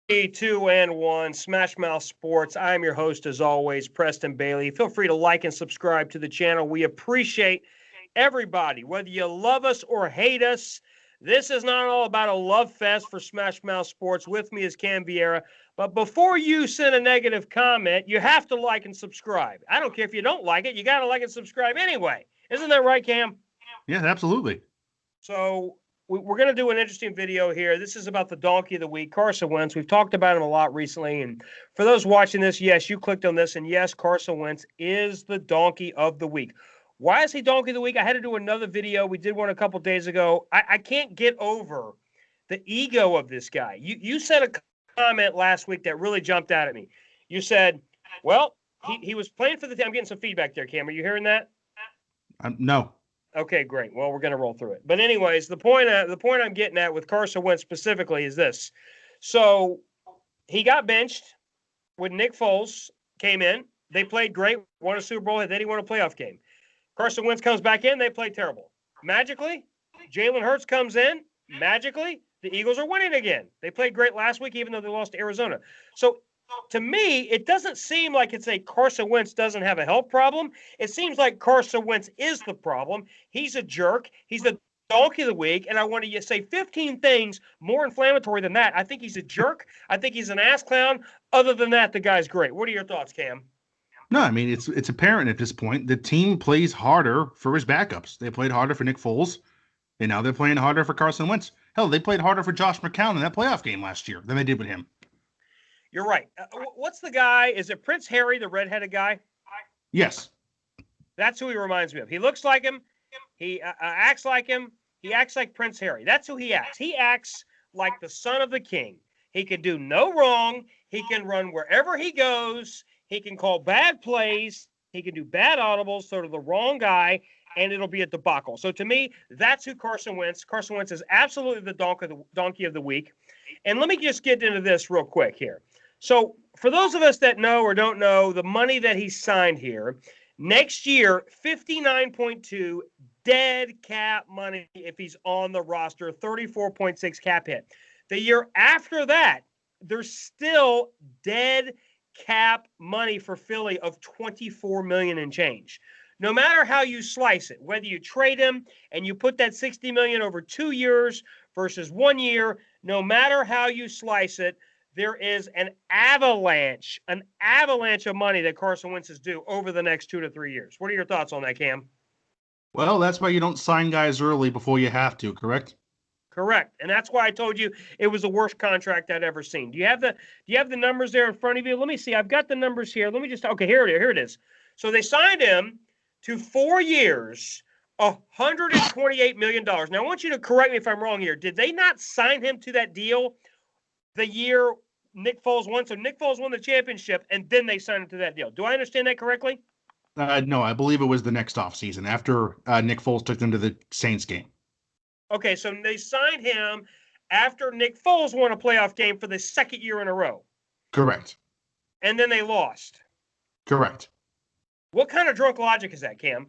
2 and 1, Smash Mouth Sports. I'm your host, as always, Preston Bailey. Feel free to like and subscribe to the channel. We appreciate everybody, whether you love us or hate us. This is not all about a love fest for Smash Mouth Sports. With me is Cam Vieira. But before you send a negative comment, you have to like and subscribe. I don't care if you don't like it. You got to like and subscribe anyway. Isn't that right, Cam? Yeah, absolutely. So we're going to do an interesting video here. This is about the donkey of the week, Carson Wentz. We've talked about him a lot recently. And for those watching this, yes, you clicked on this. And yes, Carson Wentz is the donkey of the week. Why is he donkey of the week? I had to do another video. We did one a couple days ago. I can't get over the ego of this guy. You said a comment last week that really jumped out at me. You said, well, he was playing for the team. I'm getting some feedback there, Cam. Are you hearing that? No. Okay, great. Well, we're going to roll through it. But anyways, the point I'm getting at with Carson Wentz specifically is this. So he got benched when Nick Foles came in. They played great, won a Super Bowl, and then he won a playoff game. Carson Wentz comes back in. They played terrible. Magically, Jalen Hurts comes in. Magically, the Eagles are winning again. They played great last week, even though they lost to Arizona. So to me, it doesn't seem like it's a Carson Wentz doesn't have a health problem. It seems like Carson Wentz is the problem. He's a jerk. He's the donkey of the week. And I want to say 15 things more inflammatory than that. I think he's a jerk. I think he's an ass clown. Other than that, the guy's great. What are your thoughts, Cam? No, I mean, it's apparent at this point. The team plays harder for his backups. They played harder for Nick Foles, and now they're playing harder for Carson Wentz. Hell, they played harder for Josh McCown in that playoff game last year than they did with him. You're right. What's the guy? Is it Prince Harry, the redheaded guy? Yes. That's who he reminds me of. He looks like him. He acts like him. He acts like Prince Harry. That's who he acts. He acts like the son of the king. He can do no wrong. He can run wherever he goes. He can call bad plays. He can do bad audibles, throw to the wrong guy, and it'll be a debacle. So to me, that's who Carson Wentz. Carson Wentz is absolutely the donkey of the week. And let me just get into this real quick here. So for those of us that know or don't know, the money that he signed here, next year, 59.2 dead cap money if he's on the roster, 34.6 cap hit. The year after that, there's still dead cap money for Philly of $24 million and change. No matter how you slice it, whether you trade him and you put that $60 million over 2 years versus 1 year, no matter how you slice it, there is an avalanche of money that Carson Wentz is due over the next 2 to 3 years. What are your thoughts on that, Cam? Well, that's why you don't sign guys early before you have to, correct? Correct. And that's why I told you it was the worst contract I'd ever seen. Do you have the numbers there in front of you? Let me see. I've got the numbers here. Let me just okay, here it is. So they signed him to 4 years, $128 million. Now I want you to correct me if I'm wrong here. Did they not sign him to that deal the year Nick Foles won? So Nick Foles won the championship, and then they signed him to that deal. Do I understand that correctly? No, I believe it was the next offseason after Nick Foles took them to the Saints game. Okay, so they signed him after Nick Foles won a playoff game for the second year in a row. Correct. And then they lost. Correct. What kind of drunk logic is that, Cam?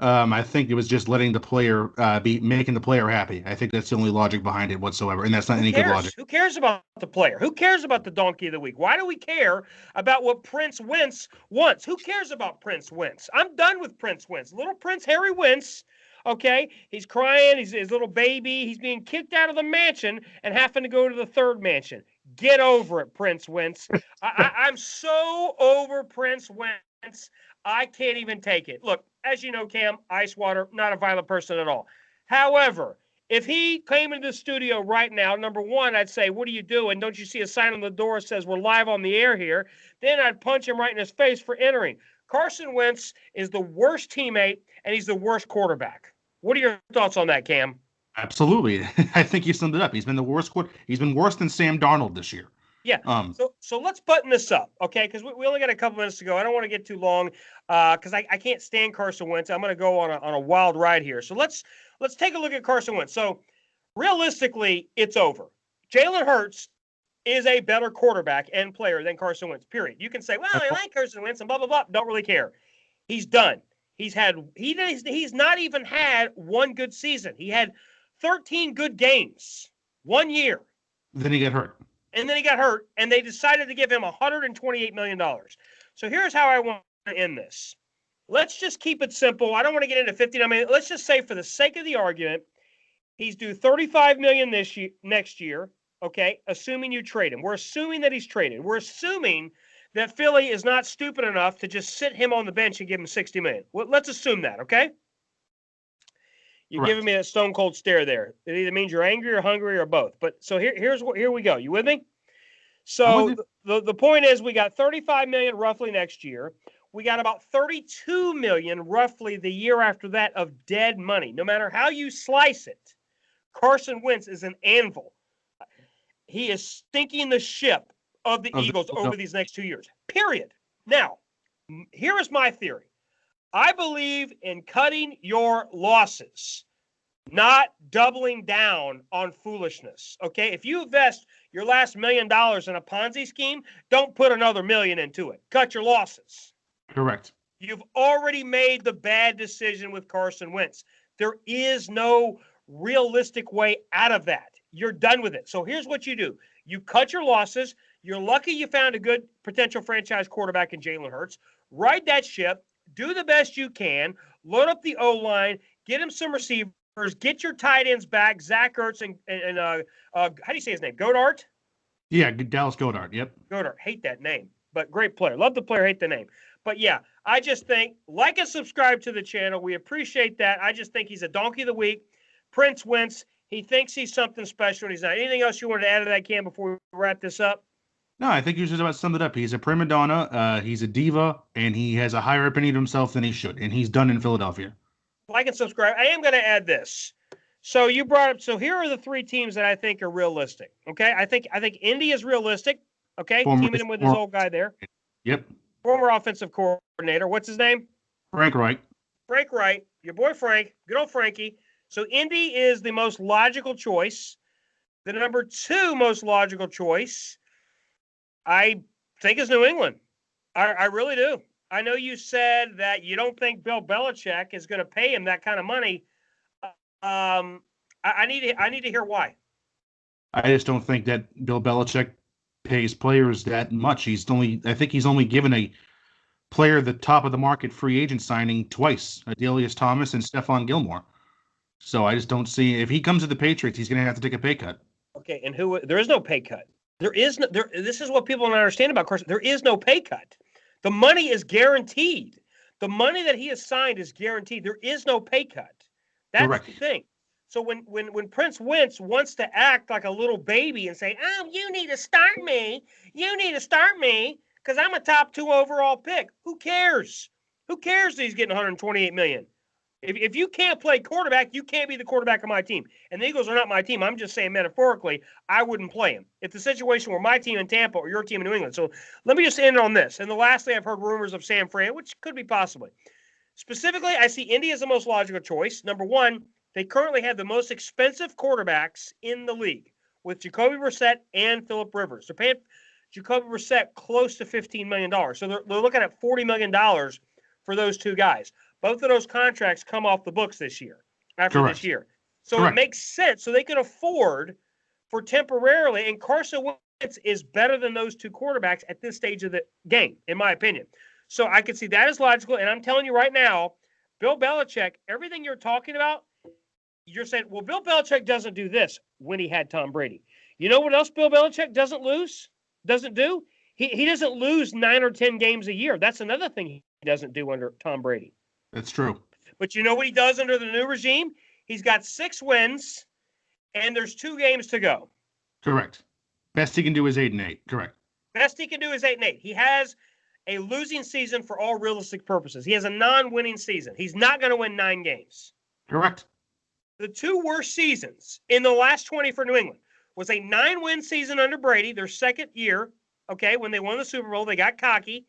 I think it was just letting the player making the player happy. I think that's the only logic behind it whatsoever, and that's not any good logic. Who cares about the player? Who cares about the donkey of the week? Why do we care about what Prince Wentz wants? Who cares about Prince Wentz? I'm done with Prince Wentz. Little Prince Harry Wentz, okay? He's crying. He's his little baby. He's being kicked out of the mansion and having to go to the third mansion. Get over it, Prince Wentz. I'm so over Prince Wentz. I can't even take it. Look, as you know, Cam, ice water, not a violent person at all. However, if he came into the studio right now, number one, I'd say, what are you doing? Don't you see a sign on the door that says we're live on the air here? Then I'd punch him right in his face for entering. Carson Wentz is the worst teammate, and he's the worst quarterback. What are your thoughts on that, Cam? Absolutely. I think you summed it up. He's been the worst. He's been worse than Sam Darnold this year. Yeah. So let's button this up, okay? Because we only got a couple minutes to go. I don't want to get too long because I can't stand Carson Wentz. I'm going to go on a wild ride here. So let's take a look at Carson Wentz. So realistically, it's over. Jalen Hurts is a better quarterback and player than Carson Wentz, period. You can say, well, I like Carson Wentz and blah, blah, blah. Don't really care. He's done. He's not even had one good season. He had 13 good games 1 year. Then he got hurt. and then he got hurt, and they decided to give him $128 million. So here's how I want to end this. Let's just keep it simple. I don't want to get into 59 million. Let's just say, for the sake of the argument, he's due $35 million next year. Okay, assuming you trade him. We're assuming that he's traded. We're assuming that Philly is not stupid enough to just sit him on the bench and give him $60 million. Well, let's assume that, okay? You're giving me a stone cold stare there. It either means you're angry or hungry or both. But so here we go. You with me? So the point is, we got $35 million roughly next year. We got about $32 million roughly the year after that of dead money. No matter how you slice it, Carson Wentz is an anvil. He is stinking the ship of the Eagles over these next 2 years, period. Now, here is my theory. I believe in cutting your losses, not doubling down on foolishness, okay? If you invest your last $1 million in a Ponzi scheme, don't put another $1 million into it. Cut your losses. Correct. You've already made the bad decision with Carson Wentz. There is no realistic way out of that. You're done with it. So here's what you do. You cut your losses. You're lucky you found a good potential franchise quarterback in Jalen Hurts. Ride that ship. Do the best you can. Load up the O-line. Get him some receivers. Get your tight ends back. Zach Ertz and how do you say his name? Goddard? Yeah, Dallas Goedert. Yep. Goddard. Hate that name, but great player. Love the player. Hate the name. But yeah, I just think, like and subscribe to the channel. We appreciate that. I just think he's a donkey of the week. Prince Wentz. He thinks he's something special, and he's not. Anything else you wanted to add to that, Cam, before we wrap this up? No, I think you just about summed it up. He's a prima donna, he's a diva, and he has a higher opinion of himself than he should, and he's done in Philadelphia. Like and subscribe. I am going to add this. So you brought up. So here are the three teams that I think are realistic. Okay, I think Indy is realistic. Okay, teaming him with his old guy there. Yep. Former offensive coordinator. What's his name? Frank Reich. Frank Reich. Your boy Frank. Good old Frankie. So Indy is the most logical choice. The number 2 most logical choice, I think, is New England. I really do. I know you said that you don't think Bill Belichick is going to pay him that kind of money. I need to hear why. I just don't think that Bill Belichick pays players that much. I think he's only given a player the top of the market free agent signing twice, Adelius Thomas and Stephon Gilmore. So I just don't see, if he comes to the Patriots, he's going to have to take a pay cut. Okay, and there is no pay cut. This is what people don't understand about Carson. There is no pay cut. The money is guaranteed. The money that he has signed is guaranteed. There is no pay cut. That's correct. The thing. So when Prince Wentz wants to act like a little baby and say, "Oh, you need to start me. You need to start me because I'm a top 2 overall pick." Who cares? Who cares that he's getting $128 million? If you can't play quarterback, you can't be the quarterback of my team. And the Eagles are not my team. I'm just saying metaphorically, I wouldn't play him. It's a situation where my team in Tampa or your team in New England. So let me just end on this. And the lastly, I've heard rumors of San Fran, which could be possibly. Specifically, I see Indy as the most logical choice. Number 1, they currently have the most expensive quarterbacks in the league with Jacoby Brissett and Phillip Rivers. They're paying Jacoby Brissett close to $15 million. So they're looking at $40 million for those two guys. Both of those contracts come off the books this year, after this year. So it makes sense. So they can afford for temporarily, and Carson Wentz is better than those two quarterbacks at this stage of the game, in my opinion. So I can see that as logical. And I'm telling you right now, Bill Belichick, everything you're talking about, you're saying, well, Bill Belichick doesn't do this when he had Tom Brady. You know what else Bill Belichick doesn't do? He doesn't lose 9 or 10 games a year. That's another thing he doesn't do under Tom Brady. That's true. But you know what he does under the new regime? He's got 6 wins, and there's 2 games to go. Correct. Best he can do is 8-8. Correct. Best he can do is 8-8. He has a losing season for all realistic purposes. He has a non-winning season. He's not going to win 9 games. Correct. The 2 worst seasons in the last 20 for New England was a 9-win season under Brady, their second year, okay, when they won the Super Bowl. They got cocky.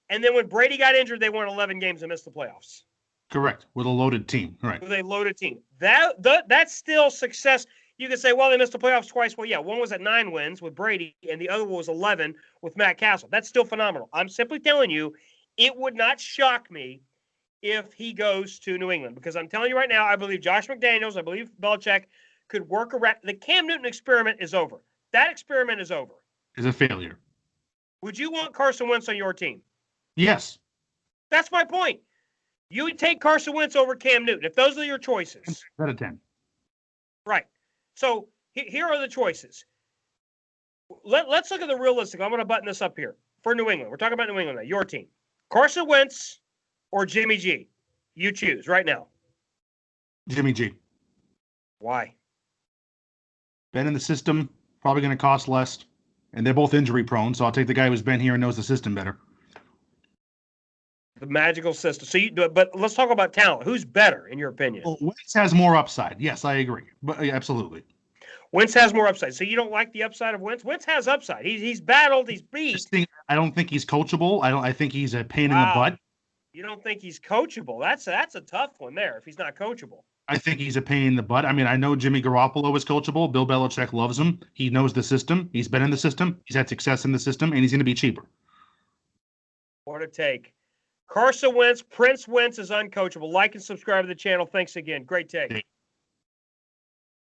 And then when Brady got injured, they won 11 games and missed the playoffs. Correct. With a loaded team. Right. With a loaded team. That's still success. You can say, well, they missed the playoffs twice. Well, yeah, one was at 9 wins with Brady, and the other one was 11 with Matt Castle. That's still phenomenal. I'm simply telling you, it would not shock me if he goes to New England, because I'm telling you right now, I believe Josh McDaniels, I believe Belichick could work around. The Cam Newton experiment is over. That experiment is over. is a failure. Would you want Carson Wentz on your team? Yes. That's my point. You would take Carson Wentz over Cam Newton if those are your choices. Out of 10. Right. So here are the choices. Let's look at the realistic. I'm going to button this up here for New England. We're talking about New England now. Your team. Carson Wentz or Jimmy G? You choose right now. Jimmy G. Why? Been in the system, probably going to cost less, and they're both injury prone, so I'll take the guy who's been here and knows the system better. The magical system. So but let's talk about talent. Who's better, in your opinion? Well, Wentz has more upside. Yes, I agree. But absolutely. Wentz has more upside. So you don't like the upside of Wentz? Wentz has upside. He's battled. He's beat. I don't think he's coachable. I think he's a pain in the butt. You don't think he's coachable? That's a tough one there. If he's not coachable, I think he's a pain in the butt. I mean, I know Jimmy Garoppolo is coachable. Bill Belichick loves him. He knows the system. He's been in the system. He's had success in the system, and he's going to be cheaper. What a take. Carson Wentz, Prince Wentz is uncoachable. Like and subscribe to the channel. Thanks again. Great take.